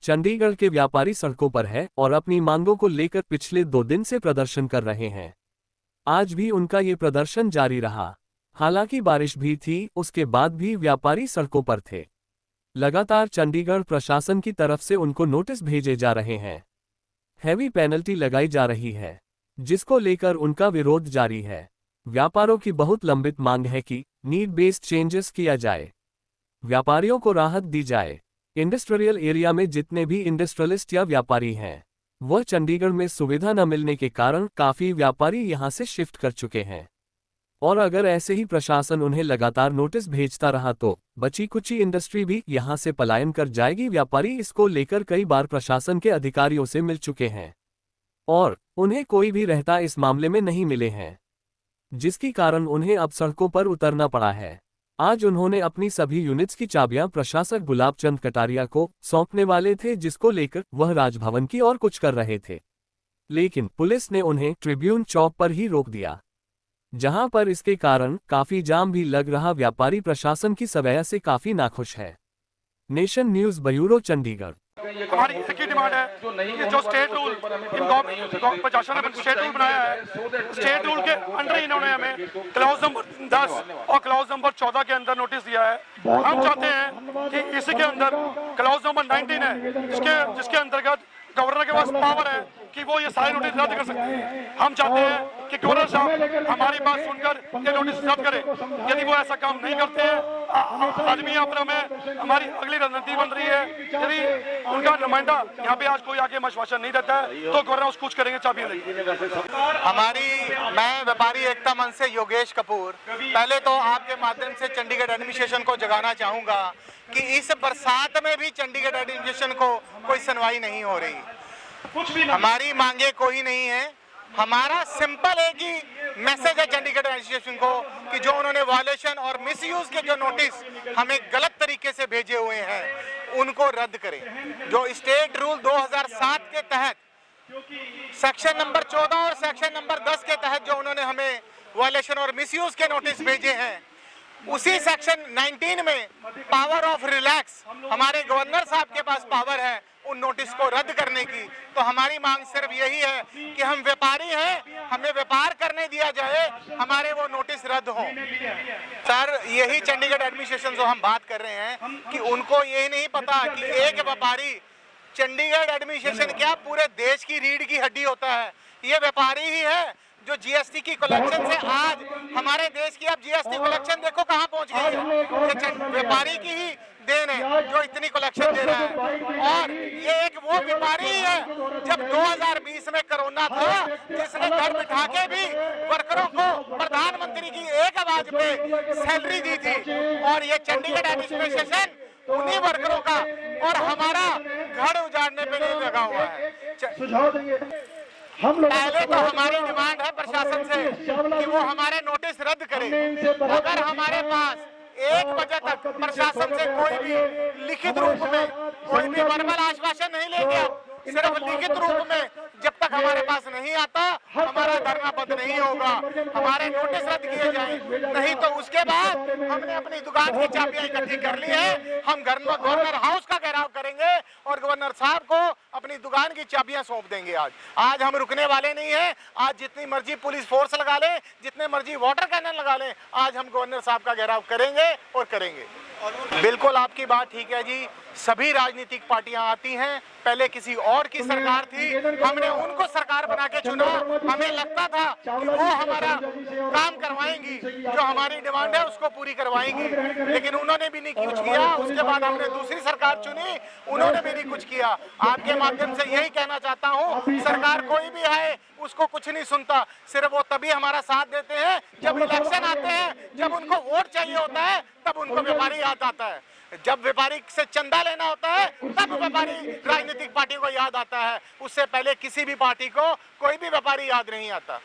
चंडीगढ़ के व्यापारी सड़कों पर है और अपनी मांगों को लेकर पिछले 2 दिन से प्रदर्शन कर रहे हैं। आज भी उनका ये प्रदर्शन जारी रहा। हालांकि बारिश भी थी, उसके बाद भी व्यापारी सड़कों पर थे। लगातार चंडीगढ़ प्रशासन की तरफ से उनको नोटिस भेजे जा रहे हैं। हैवी पेनल्टी लगाई जा रही है, जिसको लेकर उनका विरोध जारी है। व्यापारों की बहुत लंबित मांग है कि नीड बेस्ड चेंजेस किया जाए, व्यापारियों को राहत दी जाए। इंडस्ट्रियल एरिया में जितने भी इंडस्ट्रियलिस्ट या व्यापारी हैं, वह चंडीगढ़ में सुविधा न मिलने के कारण काफ़ी व्यापारी यहां से शिफ्ट कर चुके हैं। और अगर ऐसे ही प्रशासन उन्हें लगातार नोटिस भेजता रहा तो बची कुची इंडस्ट्री भी यहां से पलायन कर जाएगी। व्यापारी इसको लेकर कई बार प्रशासन के अधिकारियों से मिल चुके हैं और उन्हें कोई भी रहता इस मामले में नहीं मिले हैं, जिसके कारण उन्हें अब सड़कों पर उतरना पड़ा है। आज उन्होंने अपनी सभी यूनिट्स की चाबियां प्रशासक गुलाब चंद कटारिया को सौंपने वाले थे, जिसको लेकर वह राजभवन की ओर कुछ कर रहे थे, लेकिन पुलिस ने उन्हें ट्रिब्यून चौक पर ही रोक दिया, जहां पर इसके कारण काफी जाम भी लग रहा। व्यापारी प्रशासन की सवैया से काफी नाखुश है। Nation news bureau Chandigarh. हमारी एक ही डिमांड है कि जो स्टेट रूल प्रशासन ने स्टेट रूल बनाया है, स्टेट रूल के अंडर इन्होंने हमें क्लॉज नंबर 10 और क्लॉज नंबर 14 के अंदर नोटिस दिया है। हम चाहते हैं कि इसी के अंदर क्लॉज नंबर 19 है, जिसके अंतर्गत गवर्नर के पास पावर है कि वो ये सारे नोटिस रद्द कर सकते हैं। हम चाहते हैं कि गवर्नर साहब हमारी बात सुनकर ये नोटिस रद्द करें। यदि वो ऐसा काम नहीं करते हैं, आदमी अपना में हमारी अगली रणनीति बन रही है। यदि उनका नुमाइंदा यहाँ पे आज कोई आगे आश्वासन नहीं देता है तो गवर्नर उसको कुछ करेंगे, चाबी मैं व्यापारी एकता मंच से योगेश कपूर। पहले तो आपके माध्यम से चंडीगढ़ एडमिनिस्ट्रेशन को जगाना चाहूंगा कि इस बरसात में भी चंडीगढ़ एडमिनिस्ट्रेशन को कोई सुनवाई नहीं हो रही। कुछ भी हमारी मांगे कोई नहीं है। हमारा सिंपल है कि मैसेज है चंडीगढ़ एडमिनिस्ट्रेशन को कि जो उन्होंने वायलेशन और मिसयूज के जो नोटिस हमें गलत तरीके से भेजे हुए हैं उनको रद्द करें। जो स्टेट रूल 2007 के तहत सेक्शन नंबर 14 और सेक्शन नंबर 10 के तहत जो उन्होंने हमें वायलेशन और मिसयूज के नोटिस भेजे हैं, उसी सेक्शन 19 में पावर ऑफ रिलैक्स हमारे गवर्नर साहब के पास पावर है उन नोटिस को रद्द करने की। तो हमारी मांग सिर्फ यही है कि हम व्यापारी हैं, हमें व्यापार करने दिया जाए, हमारे वो नोटिस रद्द हों। सर, यही चंडीगढ़ एडमिनिस्ट्रेशन जो हम बात कर रहे हैं कि उनको यही नहीं पता कि एक व्यापारी चंडीगढ़ एडमिनिस्ट्रेशन क्या पूरे देश की रीढ़ की हड्डी होता है। ये व्यापारी ही है जो जीएसटी की कलेक्शन से आज हमारे देश की अब जीएसटी कलेक्शन देखो कहां पहुंच गई है। व्यापारी की ही देन है जो इतनी कलेक्शन दे रहा है। और ये एक वो व्यापारी ही है जब 2020 में कोरोना था जिसने घर बिठा के भी वर्करों को प्रधानमंत्री की एक आवाज पे सैलरी दी थी। और ये चंडीगढ़ एडमिनिस्ट्रेशन उन्हीं वर्करों का और हमारा घर उजाड़ने पे नहीं लगा हुआ है। पहले तो हमारी डिमांड है प्रशासन से कि वो हमारे नोटिस रद्द करे। अगर हमारे पास 1 बजे तक प्रशासन से कोई भी लिखित रूप में कोई भी वर्बल आश्वासन नहीं ले गया, सिर्फ लिखित रूप में जब तक हमारे पास नहीं आता हमारा धरना बंद नहीं होगा। हमारे नोटिस रद्द किए जाएं, नहीं तो उसके बाद हमने अपनी दुकान की चाबियां इकट्ठी कर ली है। हम गवर्नर हाउस का घेराव करेंगे और गवर्नर साहब को अपनी दुकान की चाबियां सौंप देंगे। आज हम रुकने वाले नहीं हैं। आज जितनी मर्जी पुलिस फोर्स लगा ले, जितने मर्जी वाटर कैनन लगा ले, आज हम गवर्नर साहब का घेराव करेंगे और करेंगे। बिल्कुल आपकी बात ठीक है जी। सभी राजनीतिक पार्टियां आती हैं, पहले किसी और की सरकार थी, हमने उनको सरकार बना के चुना। हमें लगता था कि वो हमारा काम करवाएंगी, जो हमारी डिमांड है उसको पूरी करवाएंगी, लेकिन उन्होंने भी नहीं कुछ किया। उसके बाद हमने दूसरी सरकार चुनी, उन्होंने भी नहीं कुछ किया। आपके माध्यम से यही कहना चाहता हूँ, सरकार कोई भी आए उसको कुछ नहीं सुनता। सिर्फ वो तभी हमारा साथ देते हैं जब इलेक्शन आते हैं, जब उनको वोट चाहिए होता है तब उनको व्यापारी याद आता है। जब व्यापारी से चंदा लेना होता है तब व्यापारी राजनीतिक पार्टी को याद आता है। उससे पहले किसी भी पार्टी को कोई भी व्यापारी याद नहीं आता।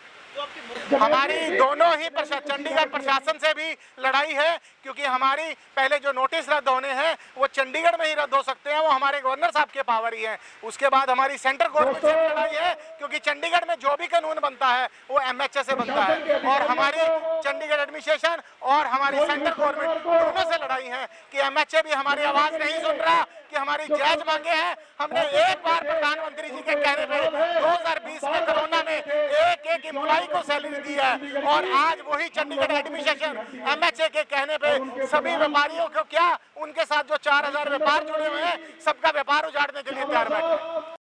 हमारी दोनों ही चंडीगढ़ प्रशासन से भी लड़ाई है, क्योंकि हमारी पहले जो नोटिस रद्द होने हैं वो चंडीगढ़ में ही रद्द हो सकते हैं, वो हमारे गवर्नर साहब के पावर ही है। उसके बाद हमारी सेंट्रल गवर्नमेंट से भी लड़ाई है, क्योंकि चंडीगढ़ में जो भी कानून बनता है वो MHA से बनता है, और हमारी चंडीगढ़ एडमिनिस्ट्रेशन और हमारी सेंट्रल गवर्नमेंट दोनों से लड़ाई है कि MHA भी हमारी आवाज नहीं सुन रहा, कि हमारी जायज मांगे हैं। हमने एक बार प्रधानमंत्री जी के कहने पे 2020 में कोरोना में एक एम्प्लॉई को सैलरी दी है, और आज वही चंडीगढ़ एडमिनिस्ट्रेशन MHA के कहने पे सभी व्यापारियों को क्या, उनके साथ जो 4000 व्यापार जुड़े हुए हैं सबका व्यापार उजाड़ने के लिए तैयार बैठे।